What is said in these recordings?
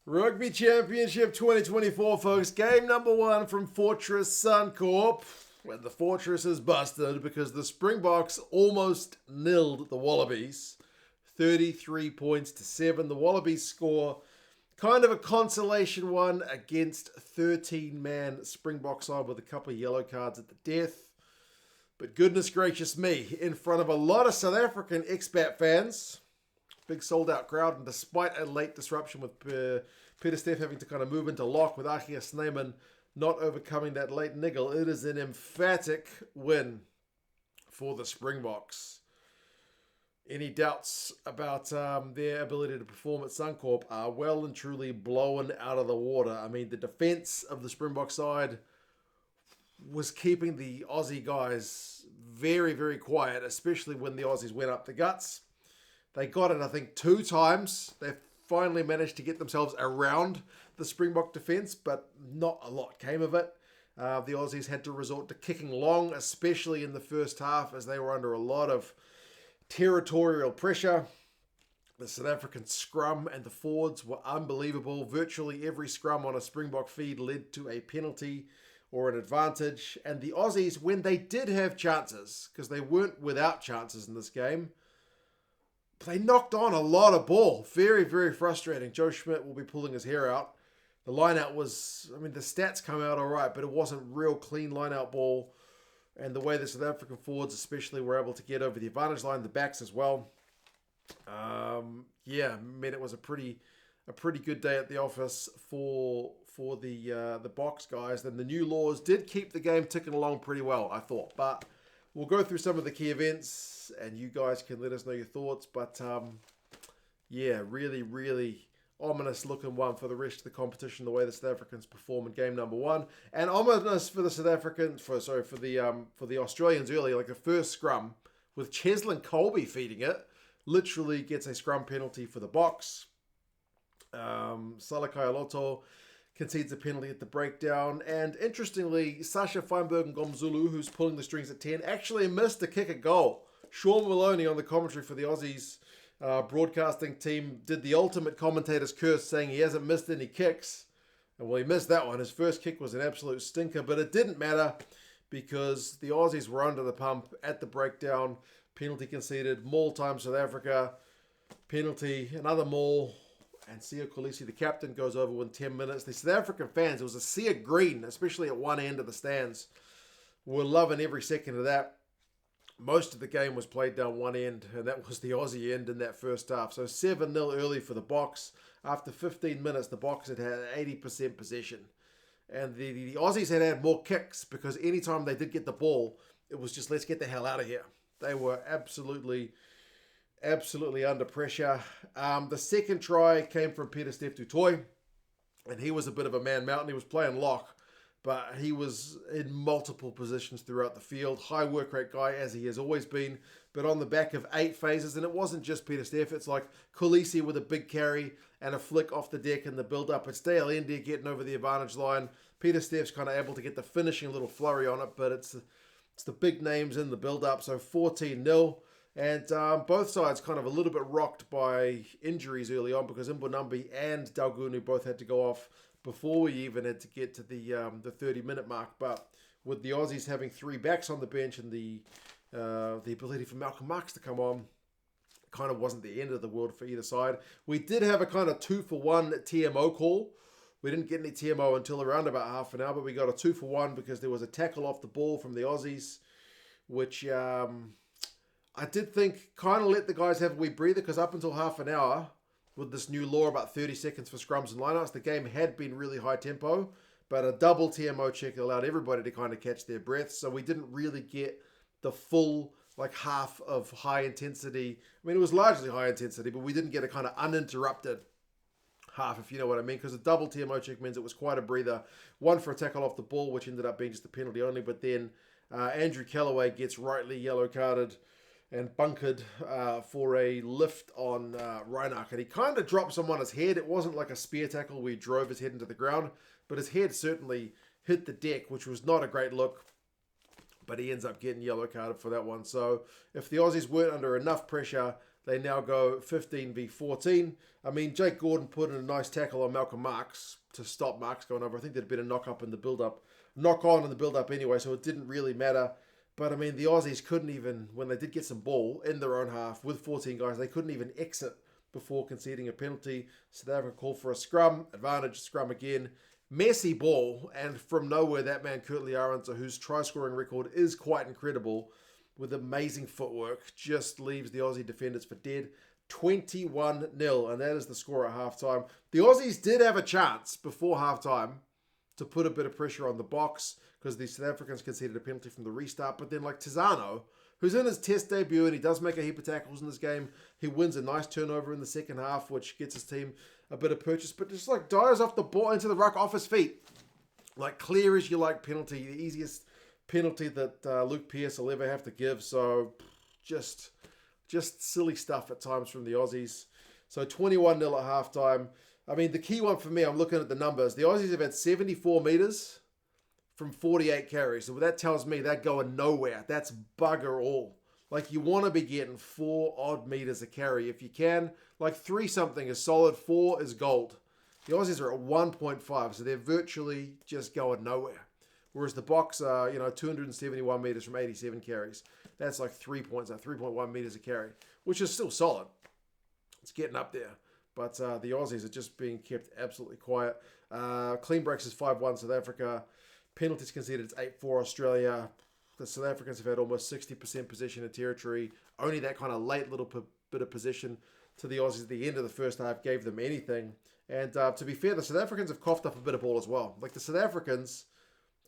Rugby Championship 2024, folks. Game number one from Fortress Suncorp. When the Fortress is busted because the Springboks almost nilled the Wallabies. 33 points to 7. The Wallabies score kind of a consolation one against 13-man Springbok side with a couple of yellow cards at the death. But goodness gracious me, in front of a lot of South African expat fans. Big sold-out crowd, and despite a late disruption with Peter Steff having to kind of move into lock with Achia Snyman not overcoming that late niggle, it is an emphatic win for the Springboks. Any doubts about their ability to perform at Suncorp are well and truly blown out of the water. I mean, the defence of the Springbok side was keeping the Aussie guys very, very quiet, especially when the Aussies went up the guts. They got it, I think, 2 times. They finally managed to get themselves around the Springbok defence, but not a lot came of it. The Aussies had to resort to kicking long, especially in the first half, as they were under a lot of territorial pressure. The South African scrum and the forwards were unbelievable. Virtually every scrum on a Springbok feed led to a penalty or an advantage. And the Aussies, when they did have chances, because they weren't without chances in this game, they knocked on a lot of ball. Very, very frustrating. Joe Schmidt will be pulling his hair out. The line-out was, I mean, the stats come out all right, but it wasn't real clean line-out ball. And the way the South African forwards especially were able to get over the advantage line, the backs as well. It was a pretty good day at the office for the Boks guys. Then the new laws did keep the game ticking along pretty well, I thought. But we'll go through some of the key events, and you guys can let us know your thoughts. But really, really ominous looking one for the rest of the competition, the way the South Africans perform in game number one, and ominous for the South Africans, for the Australians early, like the first scrum with Cheslin Colby feeding it, literally gets a scrum penalty for the Boks. Salakai Aloto concedes a penalty at the breakdown, and interestingly, Sasha feinberg-mngomezulu, who's pulling the strings at 10, actually missed a kick at goal. Sean Maloney on the commentary for the Aussies broadcasting team did the ultimate commentator's curse, saying he hasn't missed any kicks. And well, he missed that one. His first kick was an absolute stinker, but it didn't matter because the Aussies were under the pump at the breakdown. Penalty conceded, maul time South Africa, penalty, another maul, and Sia Kolisi, the captain, goes over within 10 minutes. The South African fans, it was a sea of green, especially at one end of the stands, were loving every second of that. Most of the game was played down one end, and that was the Aussie end in that first half. So 7-0 early for the Boks. After 15 minutes, the Boks had 80% possession. And the Aussies had more kicks because anytime they did get the ball, it was just, let's get the hell out of here. They were absolutely under pressure. The second try came from Peter Steff du Toit, and he was a bit of a man mountain. He was playing lock, but he was in multiple positions throughout the field. High work rate guy, as he has always been, but on the back of 8 phases. And it wasn't just Peter Steff. It's like Kolisi with a big carry and a flick off the deck in the build-up. It's Dale India getting over the advantage line. Peter Steff's kind of able to get the finishing little flurry on it, but it's the big names in the build-up. So 14-0. And both sides kind of a little bit rocked by injuries early on because Mbonambi and Daugunu both had to go off before we even had to get to the 30-minute mark. But with the Aussies having 3 backs on the bench and the ability for Malcolm Marx to come on, kind of wasn't the end of the world for either side. We did have a kind of 2-for-1 TMO call. We didn't get any TMO until around about half an hour, but we got a 2-for-1 because there was a tackle off the ball from the Aussies, which I did think kind of let the guys have a wee breather because up until half an hour, with this new law about 30 seconds for scrums and lineouts, the game had been really high tempo, but a double TMO check allowed everybody to kind of catch their breath. So we didn't really get the full half of high intensity. I mean, it was largely high intensity, but we didn't get a kind of uninterrupted half, if you know what I mean, because a double TMO check means it was quite a breather. One for a tackle off the ball, which ended up being just a penalty only, but then Andrew Callaway gets rightly yellow carded and bunkered for a lift on Reinach. And he kind of drops him on his head. It wasn't like a spear tackle where he drove his head into the ground, but his head certainly hit the deck, which was not a great look. But he ends up getting yellow carded for that one. So if the Aussies weren't under enough pressure, They now go 15v14. I mean, Jake Gordon put in a nice tackle on Malcolm Marks to stop Marks going over. I think there'd been a knock on in the build-up anyway, so it didn't really matter. But, I mean, the Aussies couldn't even, when they did get some ball in their own half with 14 guys, they couldn't even exit before conceding a penalty. South Africa called for a scrum, advantage, scrum again. Messy ball, and from nowhere, that man, Kurtley Arendse, whose try-scoring record is quite incredible, with amazing footwork, just leaves the Aussie defenders for dead. 21-0, and that is the score at halftime. The Aussies did have a chance before halftime to put a bit of pressure on the box because the South Africans conceded a penalty from the restart, but then like Tizano, who's in his test debut and he does make a heap of tackles in this game, he wins a nice turnover in the second half, which gets his team a bit of purchase, but just like dives off the ball into the ruck off his feet. Like clear as you like penalty, the easiest penalty that Luke Pearce will ever have to give. So just silly stuff at times from the Aussies. So 21-0 at halftime. I mean, the key one for me, I'm looking at the numbers. The Aussies have had 74 metres from 48 carries. So that tells me they're going nowhere. That's bugger all. Like, you want to be getting 4 odd metres a carry. If you can, like 3 something is solid, 4 is gold. The Aussies are at 1.5, so they're virtually just going nowhere. Whereas the Boks are, 271 metres from 87 carries. That's like 3 points, 3.1 metres a carry, which is still solid. It's getting up there. But the Aussies are just being kept absolutely quiet. Clean breaks is 5-1 South Africa. Penalties conceded, it's 8-4 Australia. The South Africans have had almost 60% possession of territory. Only that kind of late little bit of possession to the Aussies at the end of the first half gave them anything. And to be fair, the South Africans have coughed up a bit of ball as well. Like, the South Africans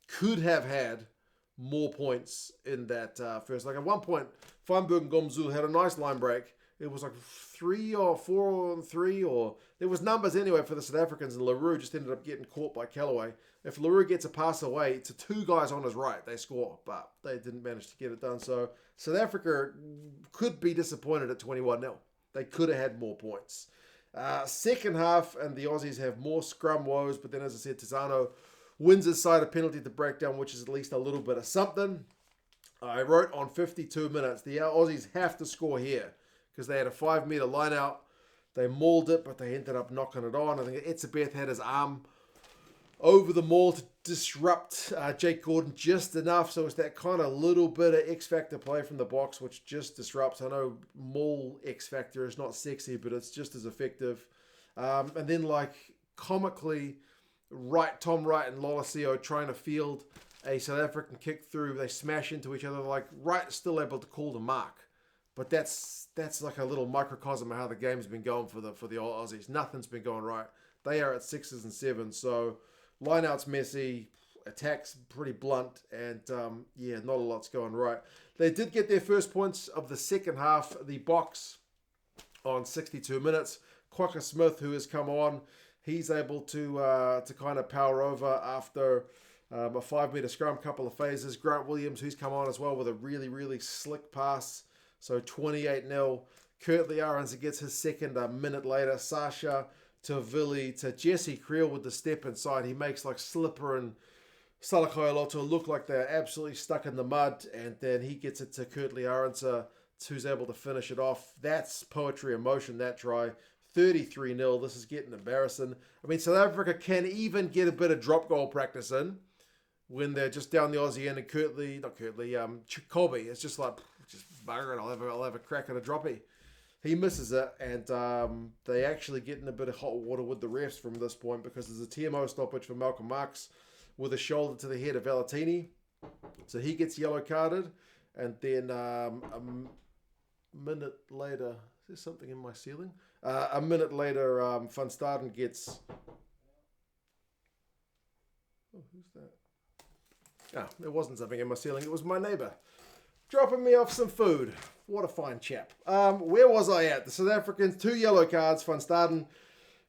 could have had more points in that first. Like, at one point, feinberg-mngomezulu had a nice line break. It was like 3 or 4 on 3, or there was numbers anyway for the South Africans, and Leroux just ended up getting caught by Callaway. If Leroux gets a pass away to 2 guys on his right, they score, but they didn't manage to get it done. So South Africa could be disappointed at 21-0. They could have had more points. Second half, and the Aussies have more scrum woes, but then, as I said, Tizano wins his side a penalty to breakdown, which is at least a little bit of something. I wrote on 52 minutes, the Aussies have to score here, because they had a 5-metre line out. They mauled it, but they ended up knocking it on. I think Etzebeth had his arm over the maul to disrupt Jake Gordon just enough. So it's that kind of little bit of X-Factor play from the Boks, which just disrupts. I know maul X-Factor is not sexy, but it's just as effective. And then, like, comically, Tom Wright and Lolosio trying to field a South African kick through. They smash into each other. Like, Wright still able to call the mark. But that's like a little microcosm of how the game's been going for the Aussies. Nothing's been going right. They are at 6s and 7s. So lineout's messy, attacks pretty blunt, and not a lot's going right. They did get their first points of the second half. The Boks on 62 minutes. Quokka Smith, who has come on, he's able to kind of power over after a 5-metre scrum, couple of phases. Grant Williams, who's come on as well with a really, really slick pass. So 28-0. Kurtley Arendse gets his second a minute later. Sasha to Vili to Jesse Creel with the step inside. He makes like Slipper and Salakaioloto look like they're absolutely stuck in the mud. And then he gets it to Kurtley Arendse, who's able to finish it off. That's poetry in motion, that try. 33-0. This is getting embarrassing. I mean, South Africa can even get a bit of drop goal practice in when they're just down the Aussie end, and Colby, it's just like, just bugger it, I'll have a crack at a droppy. He misses it, and they actually get in a bit of hot water with the refs from this point, because there's a TMO stoppage for Malcolm Marks with a shoulder to the head of Valentini. So he gets yellow carded, and then a minute later, is there something in my ceiling? A minute later, Van Staden gets... Oh, who's that? Ah, there wasn't something in my ceiling. It was my neighbour dropping me off some food. What a fine chap. Where was I at? The South Africans, 2 yellow cards. Van Staden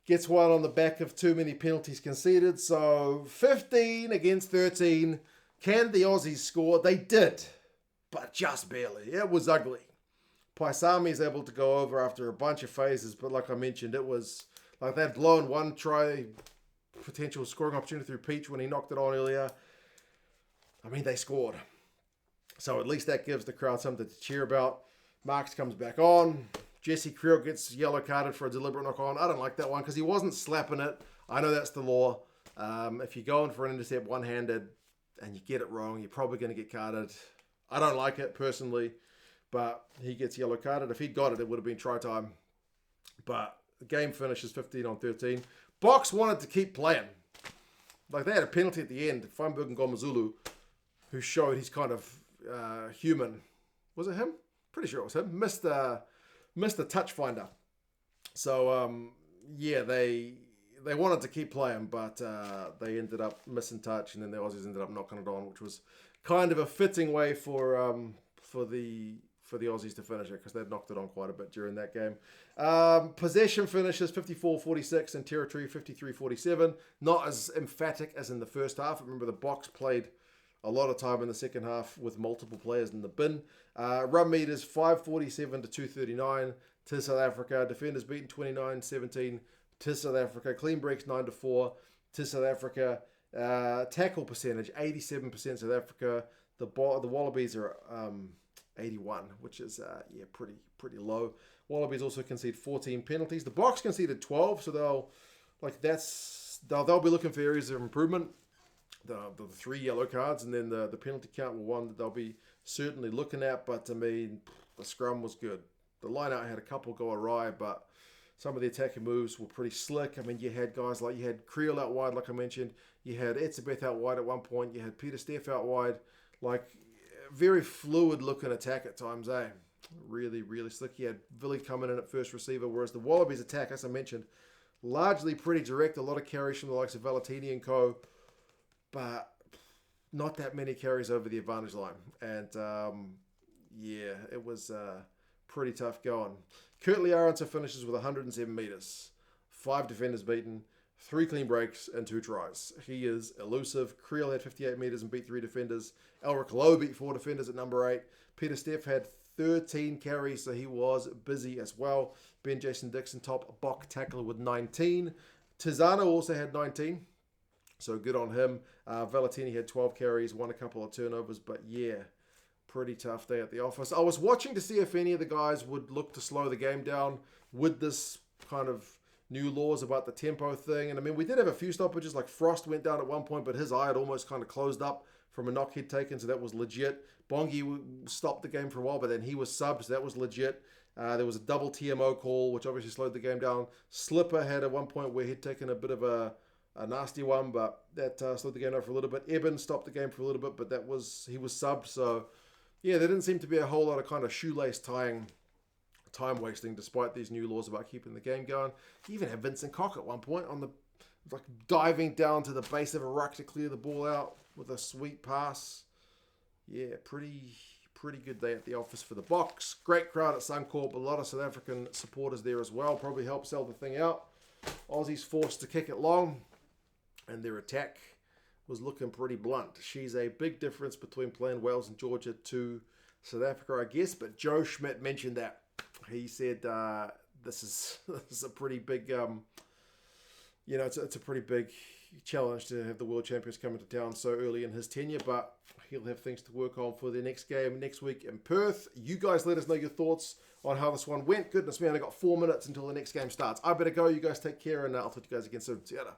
gets one on the back of too many penalties conceded. So 15 against 13. Can the Aussies score? They did, but just barely. It was ugly. Paisami is able to go over after a bunch of phases, but like I mentioned, it was like they'd blown one try, potential scoring opportunity through Peach when he knocked it on earlier. I mean, they scored. So at least that gives the crowd something to cheer about. Marks comes back on. Jesse Creel gets yellow carded for a deliberate knock on. I don't like that one because he wasn't slapping it. I know that's the law. If you're going for an intercept one-handed and you get it wrong, you're probably going to get carded. I don't like it personally, but he gets yellow carded. If he'd got it, it would have been try time. But the game finishes 15-13. Boks wanted to keep playing. Like, they had a penalty at the end. Feinberg-mngomezulu, who showed he's kind of human. Was it him? Pretty sure it was him. Missed the touch finder. So, yeah, they wanted to keep playing, but they ended up missing touch, and then the Aussies ended up knocking it on, which was kind of a fitting way for the Aussies to finish it, because they'd knocked it on quite a bit during that game. Possession finishes 54-46 and territory 53-47. Not as emphatic as in the first half. Remember, the Boks played a lot of time in the second half with multiple players in the bin. Run meters 547 to 239 to South Africa. Defenders beaten 29-17 to South Africa. Clean breaks 9-4 to South Africa. Tackle percentage 87% South Africa. The Wallabies are 81, which is pretty low. Wallabies also concede 14 penalties. The Boks conceded 12, so they'll be looking for areas of improvement. The 3 yellow cards, and then the penalty count were one that they'll be certainly looking at. But to me, the scrum was good. The line-out had a couple go awry, but some of the attacking moves were pretty slick. I mean, you had guys like, you had Creel out wide, like I mentioned. You had Etzebeth out wide at one point. You had Peter Steff out wide. Like, very fluid-looking attack at times, eh? Really, really slick. You had Villy coming in at first receiver, whereas the Wallabies attack, as I mentioned, largely pretty direct. A lot of carries from the likes of Valentini and co., but not that many carries over the advantage line. And, it was pretty tough going. Kurtley Arendse finishes with 107 metres. 5 defenders beaten, 3 clean breaks, and 2 tries. He is elusive. Creel had 58 metres and beat 3 defenders. Elric Lowe beat 4 defenders at number 8. Peter Steff had 13 carries, so he was busy as well. Ben Jason Dixon, top Bok tackler with 19. Tizano also had 19. So good on him. Valentini had 12 carries, won a couple of turnovers, but yeah, pretty tough day at the office. I was watching to see if any of the guys would look to slow the game down with this kind of new laws about the tempo thing. And I mean, we did have a few stoppages, like Frost went down at one point, but his eye had almost kind of closed up from a knock he'd taken, so that was legit. Bongi stopped the game for a while, but then he was subbed, so that was legit. There was a double TMO call, which obviously slowed the game down. Slipper had at one point where he'd taken a bit of a nasty one, but that slowed the game down for a little bit. Eben stopped the game for a little bit, but he was subbed. So, yeah, there didn't seem to be a whole lot of kind of shoelace tying, time wasting, despite these new laws about keeping the game going. You even had Vincent Koch at one point diving down to the base of a ruck to clear the ball out with a sweet pass. Yeah, pretty good day at the office for the Boks. Great crowd at Suncorp. A lot of South African supporters there as well. Probably helped sell the thing out. Aussies forced to kick it long, and their attack was looking pretty blunt. She's a big difference between playing Wales and Georgia to South Africa, I guess. But Joe Schmidt mentioned that. He said this is a pretty big, it's a pretty big challenge to have the world champions come into town so early in his tenure. But he'll have things to work on for their next game next week in Perth. You guys let us know your thoughts on how this one went. Goodness me, I only got 4 minutes until the next game starts. I better go. You guys take care, and I'll talk to you guys again soon. See you later.